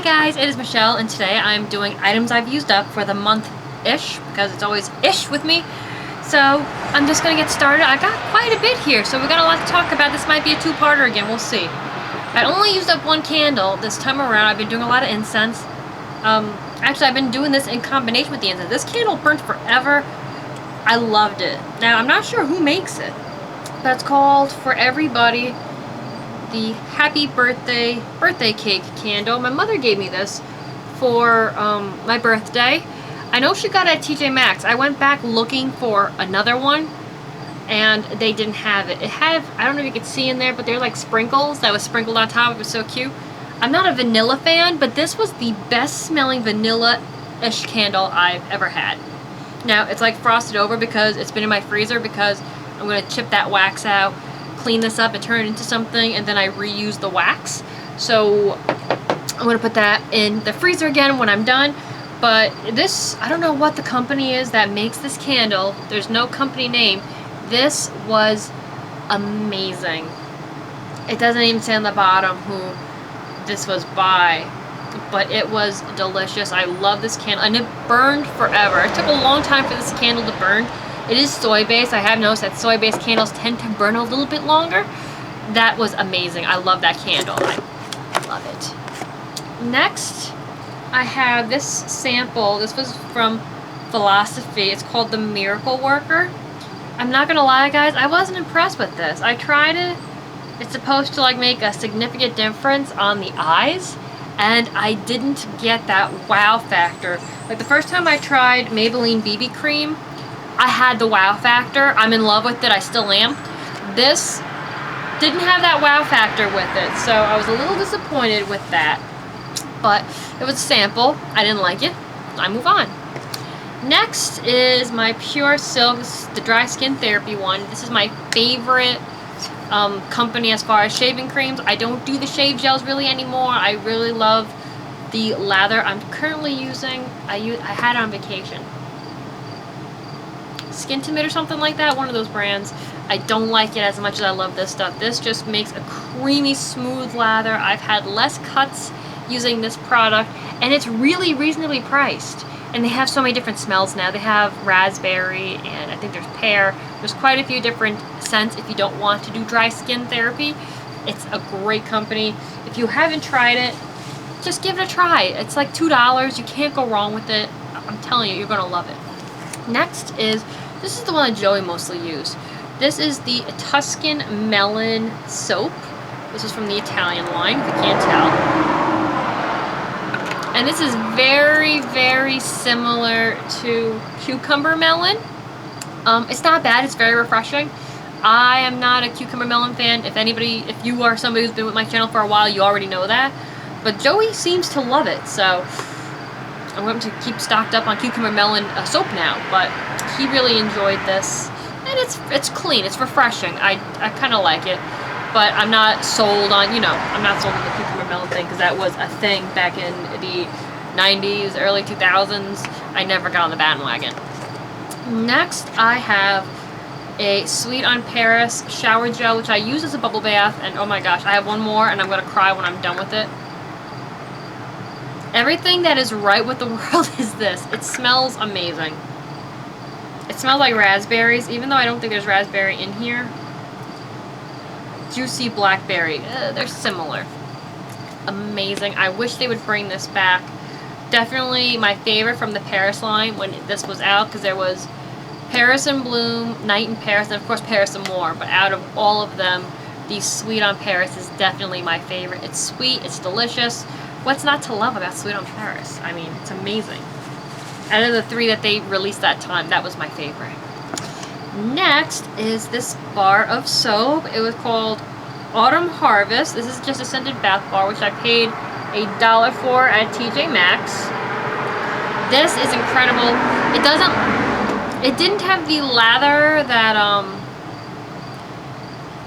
guys, it is Michelle, and today I'm doing items I've used up for the month-ish, because it's always ish with me. So I'm just going to get started. I got quite a bit here, so we got a lot to talk about. This might be a two-parter again, we'll see. I only used up one candle this time around. I've been doing a lot of incense. Actually, I've been doing this in combination with the incense. This candle burnt forever. I loved it. Now, I'm not sure who makes it, but it's called For Everybody, the Happy Birthday Cake candle. My mother gave me this for my birthday. I know she got it at TJ Maxx. I went back looking for another one, and they didn't have it. It had, I don't know if you could see in there, but they're like sprinkles that was sprinkled on top. It was so cute. I'm not a vanilla fan, but this was the best smelling vanilla-ish candle I've ever had. Now, it's like frosted over because it's been in my freezer, because I'm going to chip that wax out, clean this up and turn it into something, and then I reuse the wax. So I'm going to put that in the freezer again when I'm done. But this, I don't know what the company is that makes this candle. There's no company name. This was amazing. It doesn't even say on the bottom who this was by, but it was delicious. I love this candle, and it burned forever. It took a long time for this candle to burn. It is soy-based. I have noticed that soy-based candles tend to burn a little bit longer. That was amazing. I love that candle. I love it. Next, I have this sample. This was from Philosophy. It's called the Miracle Worker. I'm not gonna lie, guys, I wasn't impressed with this. I tried it. It's supposed to like make a significant difference on the eyes, and I didn't get that wow factor. Like the first time I tried Maybelline BB cream, I had the wow factor. I'm in love with it. I still am. This didn't have that wow factor with it, so I was a little disappointed with that. But it was a sample. I didn't like it. I move on. Next is my Pure Silk, the Dry Skin Therapy one. This is my favorite company as far as shaving creams. I don't do the shave gels really anymore. I really love the lather. I'm currently using, I had it on vacation. Skintimate or something like that, one of those brands. I don't like it as much as I love this stuff. This just makes a creamy, smooth lather. I've had less cuts using this product, and it's really reasonably priced. And they have so many different smells now. They have raspberry, and I think there's pear. There's quite a few different scents if you don't want to do dry skin therapy. It's a great company. If you haven't tried it, just give it a try. It's like $2. You can't go wrong with it. I'm telling you, you're gonna love it. Next is, this is the one that Joey mostly used. This is the Tuscan Melon Soap. This is from the Italian line, if you can't tell. And this is very, very similar to Cucumber Melon. It's not bad, it's very refreshing. I am not a Cucumber Melon fan. If you are somebody who's been with my channel for a while, you already know that. But Joey seems to love it, so I'm going to keep stocked up on Cucumber Melon soap now. But he really enjoyed this. And it's clean, it's refreshing. I kind of like it. But I'm not sold on, I'm not sold on the Cucumber Melon thing, because that was a thing back in the 90s, early 2000s. I never got on the bandwagon. Next, I have a Sweet on Paris shower gel, which I use as a bubble bath, and oh my gosh, I have one more, and I'm going to cry when I'm done with it. Everything that is right with the world is this. It smells amazing. It smells like raspberries, even though I don't think there's raspberry in here. Juicy blackberry. They're similar. Amazing. I wish they would bring this back. Definitely my favorite from the Paris line when this was out, because there was Paris in Bloom, Night in Paris, and of course Paris and More. But out of all of them, the Sweet on Paris is definitely my favorite. It's sweet, it's delicious. What's not to love about Sweet on Paris? I mean, it's amazing. Out of the three that they released that time, that was my favorite. Next is this bar of soap. It was called Autumn Harvest. This is just a scented bath bar, which I paid $1 for at TJ Maxx. This is incredible. It didn't have the lather that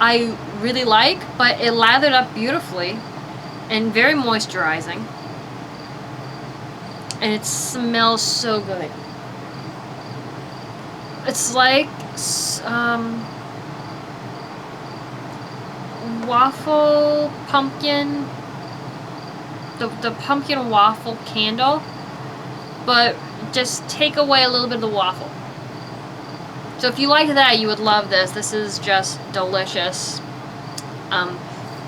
I really like, but it lathered up beautifully and very moisturizing. And it smells so good. It's like waffle pumpkin the pumpkin waffle candle, but just take away a little bit of the waffle. So if you like that, you would love this. This is just delicious.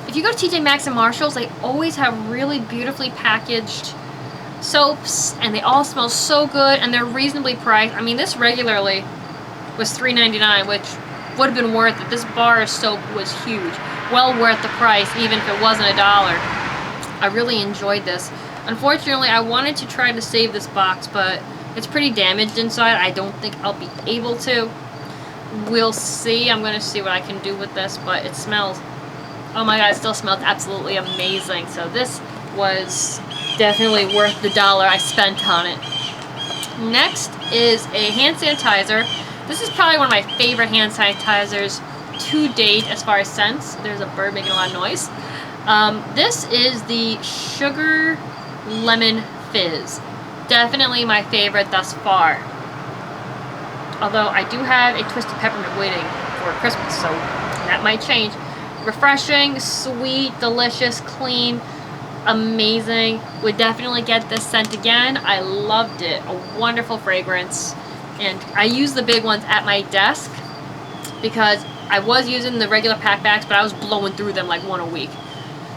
If you go to TJ Maxx and Marshalls, they always have really beautifully packaged soaps, and they all smell so good, and they're reasonably priced. I mean, this regularly was $3.99, which would have been worth it. This bar of soap was huge. Well worth the price, even if it wasn't $1. I really enjoyed this. Unfortunately, I wanted to try to save this box, but it's pretty damaged inside. I don't think I'll be able to. We'll see. I'm going to see what I can do with this, but it smells... Oh my god, it still smells absolutely amazing. So this was definitely worth the $1 I spent on it. Next is a hand sanitizer. This is probably one of my favorite hand sanitizers to date as far as scents. There's a bird making a lot of noise. This is the Sugar Lemon Fizz. Definitely my favorite thus far. Although I do have a Twisted Peppermint waiting for Christmas, so that might change. Refreshing, sweet, delicious, clean, amazing. Would definitely get this scent again. I loved it. A wonderful fragrance. And I use the big ones at my desk because I was using the regular pack bags, but I was blowing through them like one a week.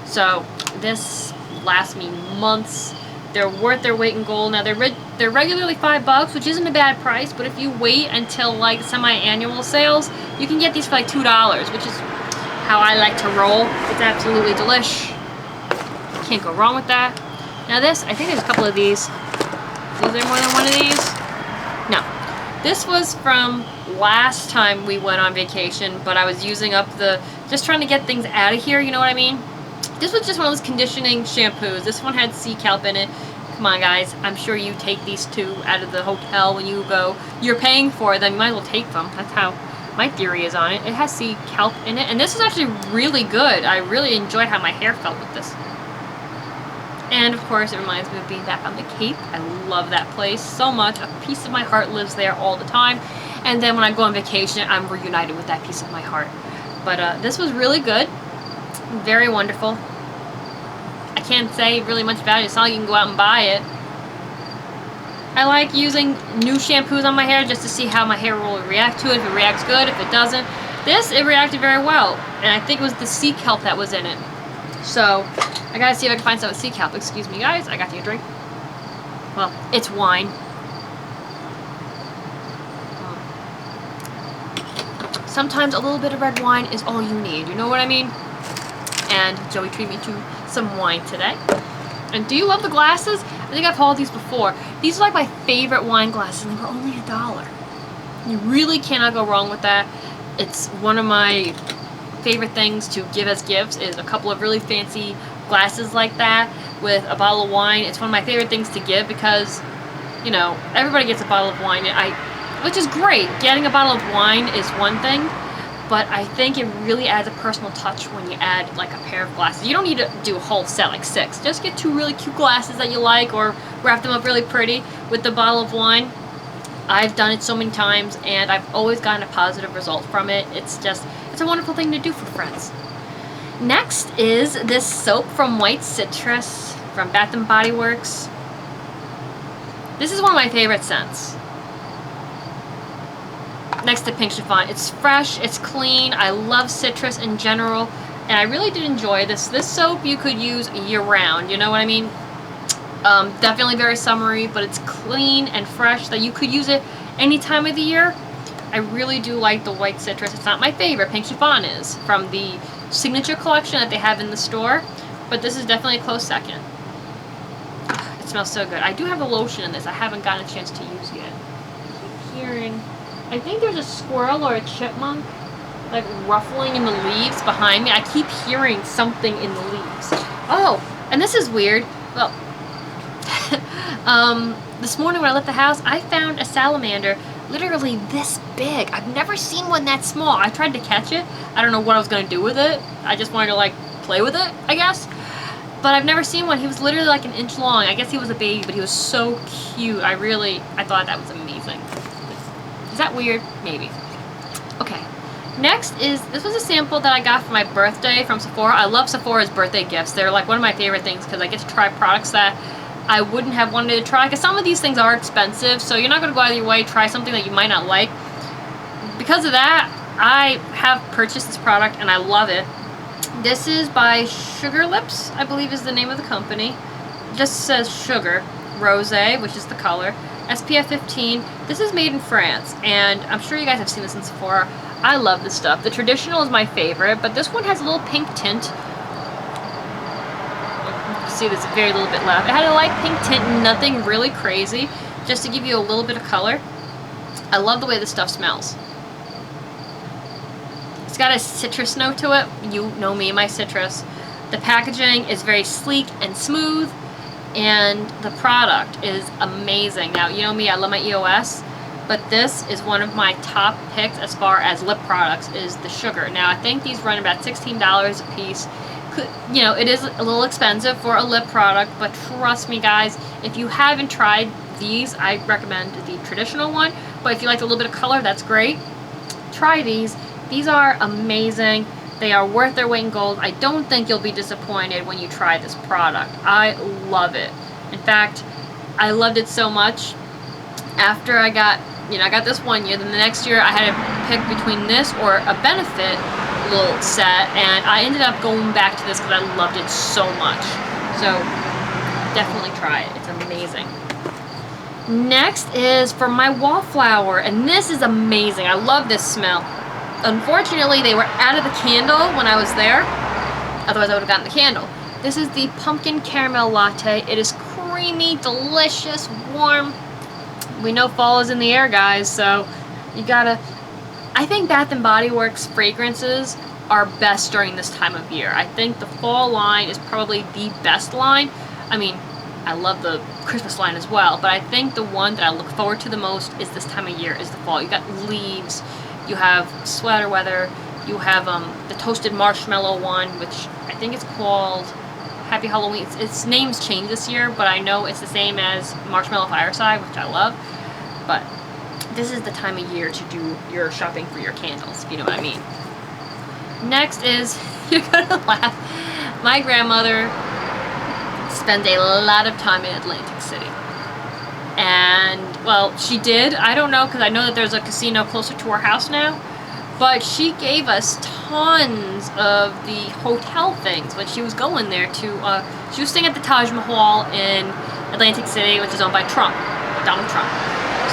So this lasts me months. They're worth their weight in gold. Now they're regularly $5, which isn't a bad price, but if you wait until like semi-annual sales, you can get these for like $2, which is how I like to roll. It's absolutely delish. Can't go wrong with that. Now this, I think there's a couple of these. Is there more than one of these? No. This was from last time we went on vacation, but I was using up just trying to get things out of here, you know what I mean? This was just one of those conditioning shampoos. This one had sea kelp in it. Come on, guys. I'm sure you take these two out of the hotel when you go. You're paying for them. You might as well take them. That's how my theory is on it. It has sea kelp in it. And this is actually really good. I really enjoyed how my hair felt with this. And, of course, it reminds me of being back on the Cape. I love that place so much. A piece of my heart lives there all the time. And then when I go on vacation, I'm reunited with that piece of my heart. But this was really good. Very wonderful. I can't say really much about it. It's not like you can go out and buy it. I like using new shampoos on my hair just to see how my hair will react to it. If it reacts good, if it doesn't. This, it reacted very well. And I think it was the sea kelp that was in it. So, I gotta see if I can find some sea kelp. Excuse me, guys. I got to get a drink. Well, it's wine. Sometimes a little bit of red wine is all you need. You know what I mean? And Joey treated me to some wine today. And do you love the glasses? I think I've hauled these before. These are like my favorite wine glasses, and they were only $1. You really cannot go wrong with that. It's one of my favorite things to give as gifts is a couple of really fancy glasses like that with a bottle of wine. It's one of my favorite things to give because, you know, everybody gets a bottle of wine, which is great. Getting a bottle of wine is one thing, but I think it really adds a personal touch when you add like a pair of glasses. You don't need to do a whole set, like 6. Just get 2 really cute glasses that you like or wrap them up really pretty with the bottle of wine. I've done it so many times and I've always gotten a positive result from it. It's a wonderful thing to do for friends. Next is this soap from White Citrus from Bath & Body Works. This is one of my favorite scents. Next to Pink Chiffon. It's fresh, it's clean, I love citrus in general, and I really did enjoy this. This soap you could use year-round, you know what I mean? Definitely very summery, but it's clean and fresh that you could use it any time of the year. I really do like the White Citrus. It's not my favorite. Pink Chiffon is from the Signature collection that they have in the store, but this is definitely a close second. It smells so good. I do have a lotion in this I haven't gotten a chance to use yet. I keep hearing... I think there's a squirrel or a chipmunk like ruffling in the leaves behind me. I keep hearing something in the leaves. Oh, and this is weird. Well, this morning when I left the house, I found a salamander literally this big. I've never seen one that small. I tried to catch it. I don't know what I was going to do with it. I just wanted to like play with it, I guess. But I've never seen one. He was literally like 1 inch long. I guess he was a baby, but he was so cute. I thought that was amazing. Is that weird? Maybe. Okay. Next this was a sample that I got for my birthday from Sephora. I love Sephora's birthday gifts. They're like one of my favorite things because I get to try products that I wouldn't have wanted to try, because some of these things are expensive, so you're not going to go out of your way to try something that you might not like. Because of that, I have purchased this product and I love it. This is by Sugar Lips, I believe is the name of the company. It just says Sugar Rosé, which is the color. SPF 15. This is made in France, and I'm sure you guys have seen this in Sephora. I love this stuff. The traditional is my favorite, but this one has a little pink tint. See, there's very little bit left. It had a light pink tint, nothing really crazy, just to give you a little bit of color. I love the way this stuff smells. It's got a citrus note to it. You know me and my citrus. The packaging is very sleek and smooth, and the product is amazing. Now, you know me, I love my EOS, but this is one of my top picks as far as lip products, is the Sugar. Now, I think these run about $16 a piece. You know, it is a little expensive for a lip product, but trust me guys, if you haven't tried these, I recommend the traditional one, but if you like a little bit of color, that's great. Try these. These are amazing. They are worth their weight in gold. I don't think you'll be disappointed when you try this product. I love it. In fact, I loved it so much. After I got this one year, then the next year I had to pick between this or a Benefit little set, and I ended up going back to this because I loved it so much. So definitely try it. It's amazing. Next is for my Wallflower, and this is amazing. I love this smell. Unfortunately, they were out of the candle when I was there. Otherwise, I would have gotten the candle. This is the Pumpkin Caramel Latte. It is creamy, delicious, warm. We know fall is in the air, guys, so you gotta... I think Bath & Body Works fragrances are best during this time of year. I think the fall line is probably the best line. I mean, I love the Christmas line as well, but I think the one that I look forward to the most is this time of year, is the fall. You got leaves, you have sweater weather, you have the toasted marshmallow one, which I think it's called Happy Halloween. Its name's changed this year, but I know it's the same as Marshmallow Fireside, which I love. But this is the time of year to do your shopping for your candles, if you know what I mean. Next is, you're gonna laugh, my grandmother spends a lot of time in Atlantic City. And, well, she did. I don't know, because I know that there's a casino closer to our house now. But she gave us tons of the hotel things when she was going there to, she was staying at the Taj Mahal in Atlantic City, which is owned by Trump, Donald Trump.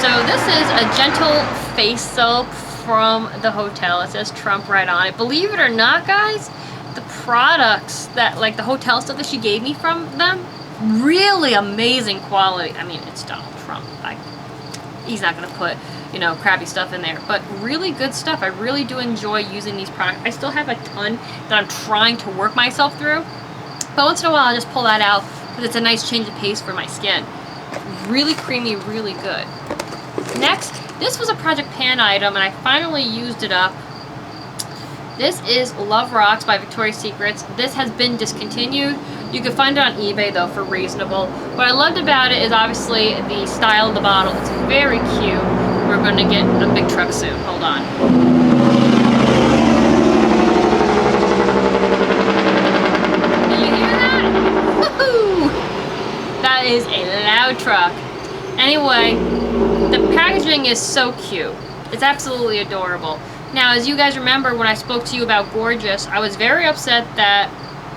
So this is a gentle face soap from the hotel. It says Trump right on it. Believe it or not, guys, the products that, like the hotel stuff that she gave me from them, really amazing quality. I mean, it's Donald Trump. He's not going to put, you know, crappy stuff in there, but really good stuff. I really do enjoy using these products. I still have a ton that I'm trying to work myself through, but once in a while I'll just pull that out because it's a nice change of pace for my skin. Really creamy, really good. Next, this was a Project Pan item, and I finally used it up. This is Love Rocks by Victoria's Secrets. This has been discontinued. You can find it on eBay, though, for reasonable. What I loved about it is obviously the style of the bottle. It's very cute. We're going to get a big truck soon. Hold on. Can you hear that? Woohoo! That is a loud truck. Anyway, the packaging is so cute. It's absolutely adorable. Now, as you guys remember when I spoke to you about Gorgeous, I was very upset that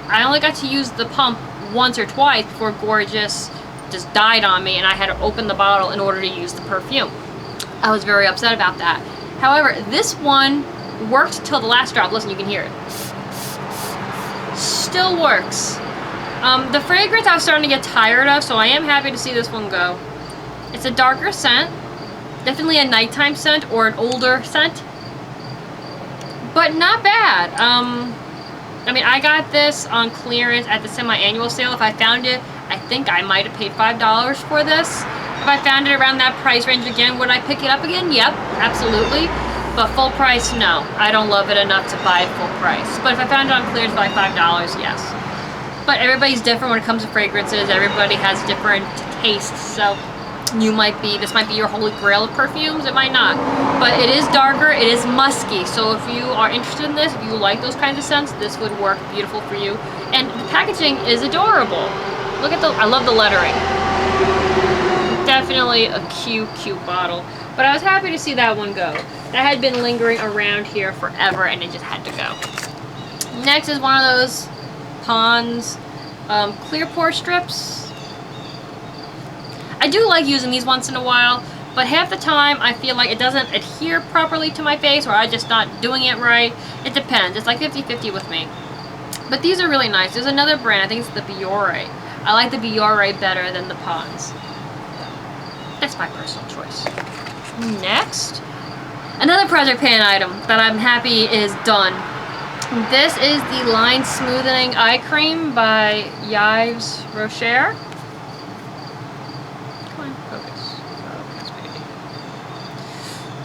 I only got to use the pump once or twice before Gorgeous just died on me and I had to open the bottle in order to use the perfume. I was very upset about that. However, this one worked till the last drop. Listen, you can hear it. Still works. The fragrance I was starting to get tired of, so I am happy to see this one go. It's a darker scent. Definitely a nighttime scent or an older scent. But not bad. I mean, I got this on clearance at the semi-annual sale. If I found it, I think I might have paid $5 for this. If I found it around that price range again, would I pick it up again? Yep, absolutely. But full price, no. I don't love it enough to buy it full price. But if I found it on clearance for like $5, yes. But everybody's different when it comes to fragrances. Everybody has different tastes. So this might be your holy grail of perfumes. It might not, but it is darker, it is musky. So if you are interested in this, if you like those kinds of scents, this would work beautiful for you. And the packaging is adorable. Look at I love the lettering. Definitely a cute bottle. But I was happy to see that one go. That had been lingering around here forever and it just had to go. Next is one of those Pond's clear pore strips. I do like using these once in a while, but half the time I feel like it doesn't adhere properly to my face, or I'm just not doing it right. It depends. It's like 50-50 with me. But these are really nice. There's another brand, I think it's the Biore. I like the Biore better than the Pond's. That's my personal choice. Next, another Project Pan item that I'm happy is done. This is the Line Smoothing Eye Cream by Yves Rocher.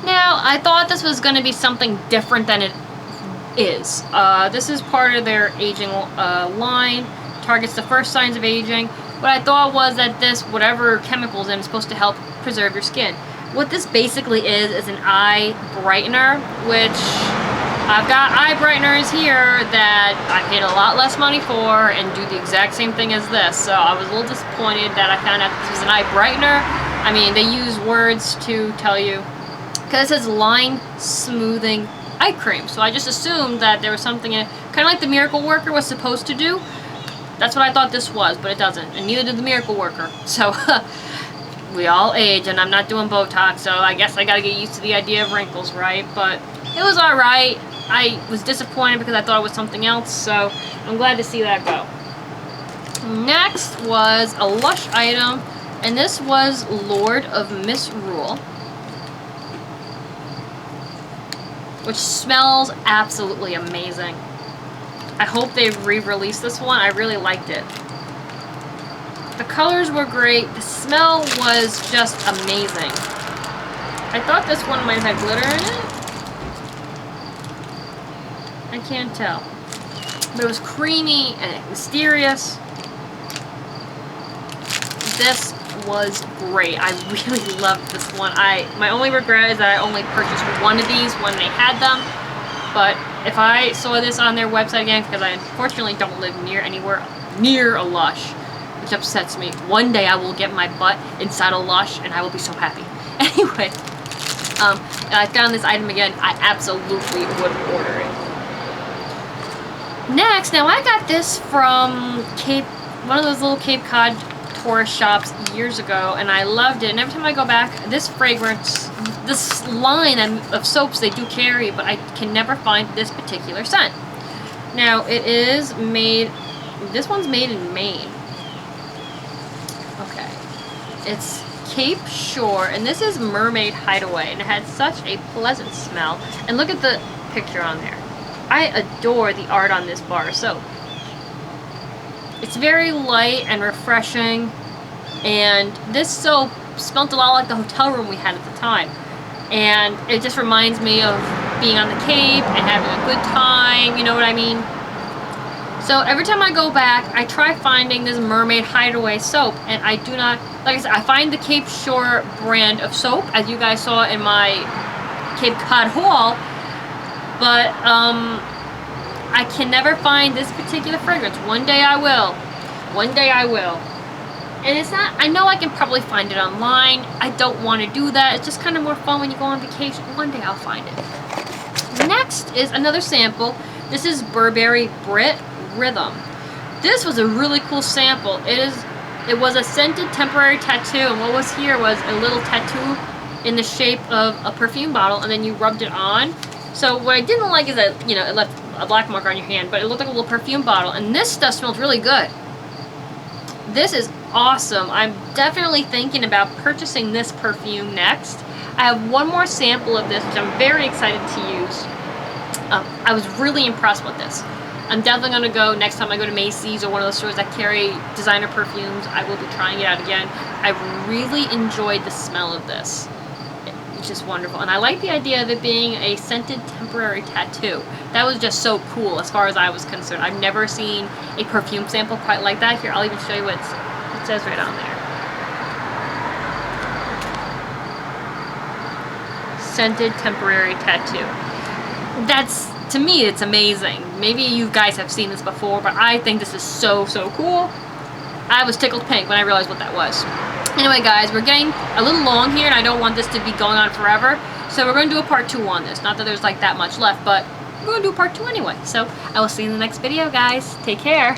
Now, I thought this was going to be something different than it is. This is part of their aging line, targets the first signs of aging. What I thought was that this, whatever chemicals in, is supposed to help preserve your skin. What this basically is an eye brightener, which I've got eye brighteners here that I paid a lot less money for and do the exact same thing as this. So I was a little disappointed that I found out this was an eye brightener. I mean, they use words to tell you, because it says Line Smoothing Eye Cream. So I just assumed that there was something in it, kind of like the Miracle Worker was supposed to do. That's what I thought this was, but it doesn't. And neither did the Miracle Worker. So we all age, and I'm not doing Botox, so I guess I gotta get used to the idea of wrinkles, right? But it was alright. I was disappointed because I thought it was something else, so I'm glad to see that go. Next was a Lush item, and this was Lord of Misrule, which smells absolutely amazing. I hope they re-release this one. I really liked it. The colors were great. The smell was just amazing. I thought this one might have glitter in it. I can't tell. But it was creamy and mysterious. This was great. I really loved this one. My only regret is that I only purchased one of these when they had them. But if I saw this on their website again, because I unfortunately don't live anywhere near a Lush, which upsets me. One day I will get my butt inside a Lush and I will be so happy. Anyway, I found this item again. I absolutely would order it. Next, now I got this from one of those little Cape Cod tourist shops years ago, and I loved it. And every time I go back, this fragrance, this line of soaps they do carry, but I can never find this particular scent. Now, it is made, this one's made in Maine. Okay. It's Cape Shore, and this is Mermaid Hideaway, and it had such a pleasant smell. And look at the picture on there. I adore the art on this bar soap. It's very light and refreshing, and this soap smelled a lot like the hotel room we had at the time. And it just reminds me of being on the Cape and having a good time, you know what I mean? So every time I go back, I try finding this Mermaid Hideaway soap, and I do not, like I said, I find the Cape Shore brand of soap, as you guys saw in my Cape Cod haul, but I can never find this particular fragrance. One day I will. One day I will. And it's not, I know I can probably find it online. I don't want to do that. It's just kind of more fun when you go on vacation. One day I'll find it. Next is another sample. This is Burberry Brit Rhythm. This was a really cool sample. It was a scented temporary tattoo, and what was here was a little tattoo in the shape of a perfume bottle, and then you rubbed it on. So what I didn't like is that, you know, it left a black mark on your hand, but it looked like a little perfume bottle, and this stuff smelled really good. This is awesome. I'm definitely thinking about purchasing this perfume next. I have one more sample of this, which I'm very excited to use. I was really impressed with this. I'm definitely going to go, next time I go to Macy's or one of those stores that carry designer perfumes, I will be trying it out again. I really enjoyed the smell of this. It's just wonderful. And I like the idea of it being a scented temporary tattoo. That was just so cool as far as I was concerned. I've never seen a perfume sample quite like that. Here, I'll even show you what it says right on there. accented temporary tattoo. That's, to me, it's amazing. Maybe you guys have seen this before, but I think this is so, so cool. I was tickled pink when I realized what that was. Anyway, guys, we're getting a little long here, and I don't want this to be going on forever. So we're going to do a part 2 on this. Not that there's like that much left, but we're going to do part 2 anyway. So I will see you in the next video, guys. Take care.